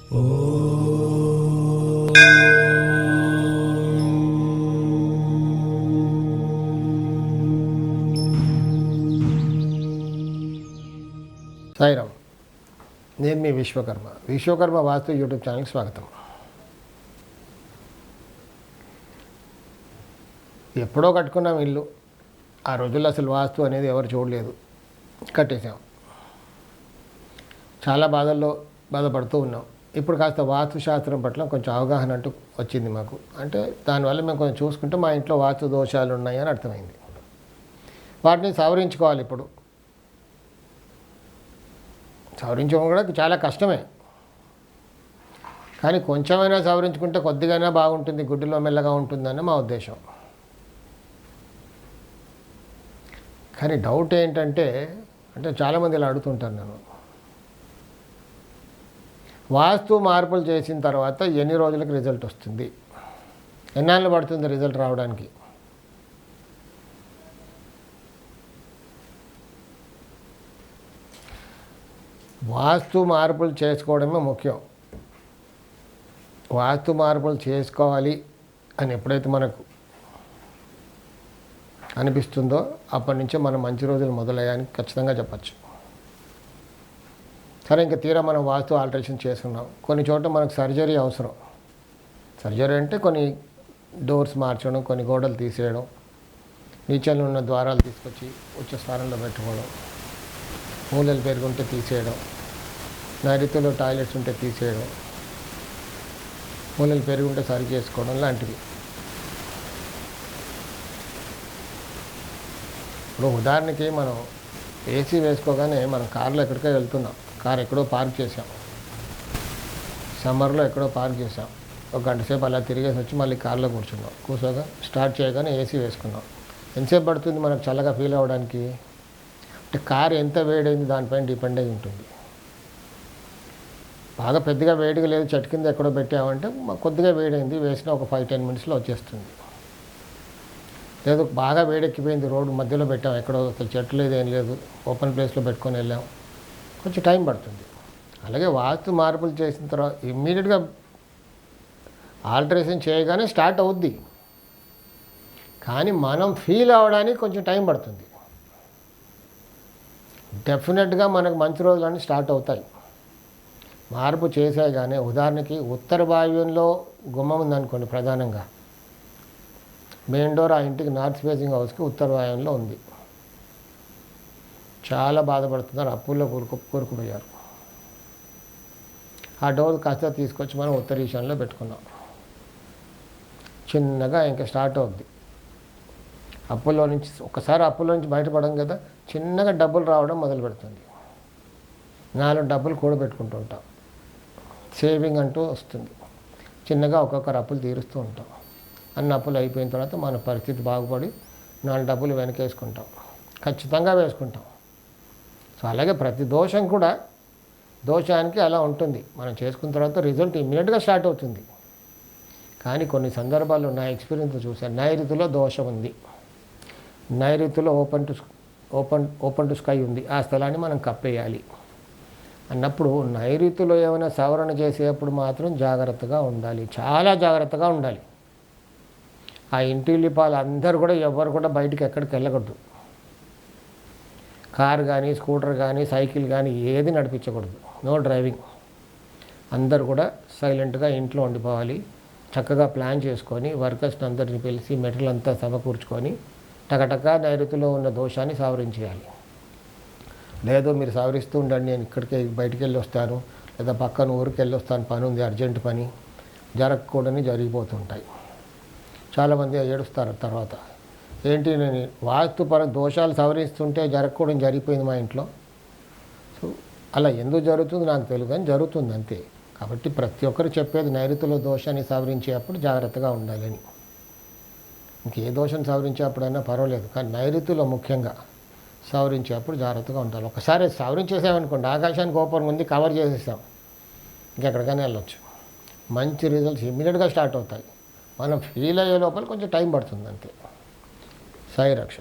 సాయిరామ్. నేను మీ విశ్వకర్మ వాస్తు యూట్యూబ్ ఛానల్కి స్వాగతం. ఎప్పుడో కట్టుకున్నాం ఇల్లు. ఆ రోజుల్లో అసలు వాస్తు అనేది ఎవరు చూడలేదు, కట్టేసాం. చాలా బాధపడుతూ ఉన్నాం. ఇప్పుడు కాస్త వాస్తు శాస్త్రం పట్ల కొంచెం అవగాహన అంటూ వచ్చింది మాకు. అంటే దానివల్ల మేము కొంచెం చూసుకుంటే మా ఇంట్లో వాస్తు దోషాలు ఉన్నాయని అర్థమైంది. వాటిని సవరించుకోవాలి. ఇప్పుడు సవరించడం కూడా చాలా కష్టమే, కానీ కొంచెమైనా సవరించుకుంటే కొద్దిగానే బాగుంటుంది, గుడ్డిలో మెల్లగా ఉంటుందని మా ఉద్దేశం. కానీ డౌట్ ఏంటంటే, చాలామంది ఇలా అడుగుతుంటారు నన్ను, వాస్తు మార్పులు చేసిన తర్వాత ఎన్ని రోజులకు రిజల్ట్ వస్తుంది, ఎన్నాళ్ళు పడుతుంది రిజల్ట్ రావడానికి? వాస్తు మార్పులు చేసుకోవడమే ముఖ్యం. వాస్తు మార్పులు చేసుకోవాలి అని ఎప్పుడైతే మనకు అనిపిస్తుందో అప్పటి నుంచే మనం మంచి రోజులు మొదలయ్యాయని ఖచ్చితంగా చెప్పచ్చు. సరే, ఇంకా తీరా మనం వాస్తు ఆల్టరేషన్ చేసుకున్నాం. కొన్ని చోట్ల మనకు సర్జరీ అవసరం. సర్జరీ అంటే కొన్ని డోర్స్ మార్చడం, కొన్ని గోడలు తీసేయడం, నీచల్లో ఉన్న ద్వారాలు తీసుకొచ్చి ఉచ్చ స్థానంలో పెట్టుకోవడం, మూలలు పెరుగుంటే తీసేయడం, నైరుతిలో టాయిలెట్స్ ఉంటే తీసేయడం, మూలలు పెరుగుంటే సరి చేసుకోవడం లాంటివి. ఇప్పుడు ఉదాహరణకి మనం ఏసీ వేసుకోగానే మనం కారులో ఎక్కడికో వెళ్తున్నాం, కారు ఎక్కడో పార్క్ చేసాం, సమ్మర్లో ఎక్కడో పార్క్ చేసాం, ఒక గంట సేపు అలా తిరిగేసి వచ్చి మళ్ళీ కారులో కూర్చోగా స్టార్ట్ చేయగానే ఏసీ వేసుకున్నాం. ఎంతసేపు పడుతుంది మనకు చల్లగా ఫీల్ అవ్వడానికి? అంటే కారు ఎంత వేడైంది దానిపైన డిపెండ్ అయి ఉంటుంది. బాగా పెద్దగా వేడిగా లేదు, చెట్టు కింద ఎక్కడో పెట్టామంటే కొద్దిగా వేడైంది, వేసినా ఒక 5-10 మినిట్స్లో వచ్చేస్తుంది. లేదు బాగా వేడెక్కిపోయింది, రోడ్డు మధ్యలో పెట్టాం, ఎక్కడో అసలు చెట్టు లేదు, ఏం లేదు, ఓపెన్ ప్లేస్లో పెట్టుకొని వెళ్ళాం, కొంచెం టైం పడుతుంది. అలాగే వాస్తు మార్పులు చేసిన తర్వాత ఇమ్మీడియట్గా ఆల్టరేషన్ చేయగానే స్టార్ట్ అవుద్ది, కానీ మనం ఫీల్ అవ్వడానికి కొంచెం టైం పడుతుంది. డెఫినెట్గా మనకు మంచి రోజులన్నీ స్టార్ట్ అవుతాయి మార్పు చేసేగానే. ఉదాహరణకి ఉత్తర వాయువ్యంలో గుమ్మం ఉందనుకోండి, ప్రధానంగా మెయిన్ డోర్ ఆ ఇంటికి నార్త్ ఫేసింగ్ హౌస్కి ఉత్తర వాయువ్యంలో ఉంది. చాలా బాధపడుతున్నారు, అప్పుల్లో కూరుకుపోయారు. ఆ డోర్ కాస్త తీసుకొచ్చి మనం ఉత్తర ఈశాన్యంలో పెట్టుకున్నాం. చిన్నగా ఇంకా స్టార్ట్ అవుద్ది. అప్పుల్లో నుంచి బయటపడం కదా, చిన్నగా డబ్బులు రావడం మొదలు పెడుతుంది. 4 డబ్బులు కూడబెట్టుకుంటూ ఉంటాం, సేవింగ్ అంటూ వస్తుంది. చిన్నగా ఒక్కొక్కరు అప్పులు తీరుస్తూ ఉంటాం. అన్ని అప్పులు అయిపోయిన తర్వాత మన పరిస్థితి బాగుపడి 4 డబ్బులు వెనకేసుకుంటాం, ఖచ్చితంగా వేసుకుంటాం. సో అలాగే ప్రతి దోషం కూడా దోషానికి అలా ఉంటుంది. మనం చేసుకున్న తర్వాత రిజల్ట్ ఇమ్మీడియట్గా స్టార్ట్ అవుతుంది. కానీ కొన్ని సందర్భాల్లో నా ఎక్స్పీరియన్స్ చూశాను, నైరుతిలో దోషం ఉంది, నైరుతిలో ఓపెన్ టు స్కై ఉంది, ఆ స్థలాన్ని మనం కప్పేయాలి అన్నప్పుడు నైరుతిలో ఏమైనా సవరణ చేసేటప్పుడు మాత్రం జాగ్రత్తగా ఉండాలి, చాలా జాగ్రత్తగా ఉండాలి. ఆ ఇంటిల్లిపాలు అందరూ కూడా ఎవరు కూడా బయటికి ఎక్కడికి వెళ్ళకూడదు. కారు కానీ, స్కూటర్ కానీ, సైకిల్ కానీ ఏది నడిపించకూడదు, నో డ్రైవింగ్. అందరు కూడా సైలెంట్గా ఇంట్లో ఉండిపోవాలి. చక్కగా ప్లాన్ చేసుకొని వర్కర్స్ని అందరిని పిలిచి మెటీరియల్ అంతా సమకూర్చుకొని టకటకా నైరుతిలో ఉన్న దోషాన్ని సవరించేయాలి. లేదు మీరు సవరిస్తూ ఉండండి, నేను ఇక్కడికి బయటికి వెళ్ళి వస్తాను, లేదా పక్కన ఊరికి వెళ్ళి వస్తాను, పని ఉంది, అర్జెంట్ పని, జరగకూడని జరిగిపోతుంటాయి. చాలామంది ఏడుస్తారు తర్వాత, ఏంటి నేను వాస్తుపర దోషాలు సవరిస్తుంటే జరగకూడని జరిగిపోయింది మా ఇంట్లో. సో అలా ఎందుకు జరుగుతుంది నాకు తెలియదు, కానీ జరుగుతుంది అంతే. కాబట్టి ప్రతి ఒక్కరు చెప్పేది నైరుతిలో దోషాన్ని సవరించేటప్పుడు జాగ్రత్తగా ఉండాలని. ఇంకే దోషం సవరించేప్పుడైనా పర్వాలేదు, కానీ నైరుతిలో ముఖ్యంగా సవరించేప్పుడు జాగ్రత్తగా ఉండాలి. ఒకసారి సవరించేసామనుకోండి, ఆకాశానికి ఓపెన్ ఉంది, కవర్ చేసేసాం, ఇంకెక్కడికైనా వెళ్ళొచ్చు. మంచి రిజల్ట్స్ ఇమ్మీడియట్గా స్టార్ట్ అవుతాయి. మనం ఫీల్ అయ్యే లోపల కొంచెం టైం పడుతుంది అంతే. సాయి రక్ష.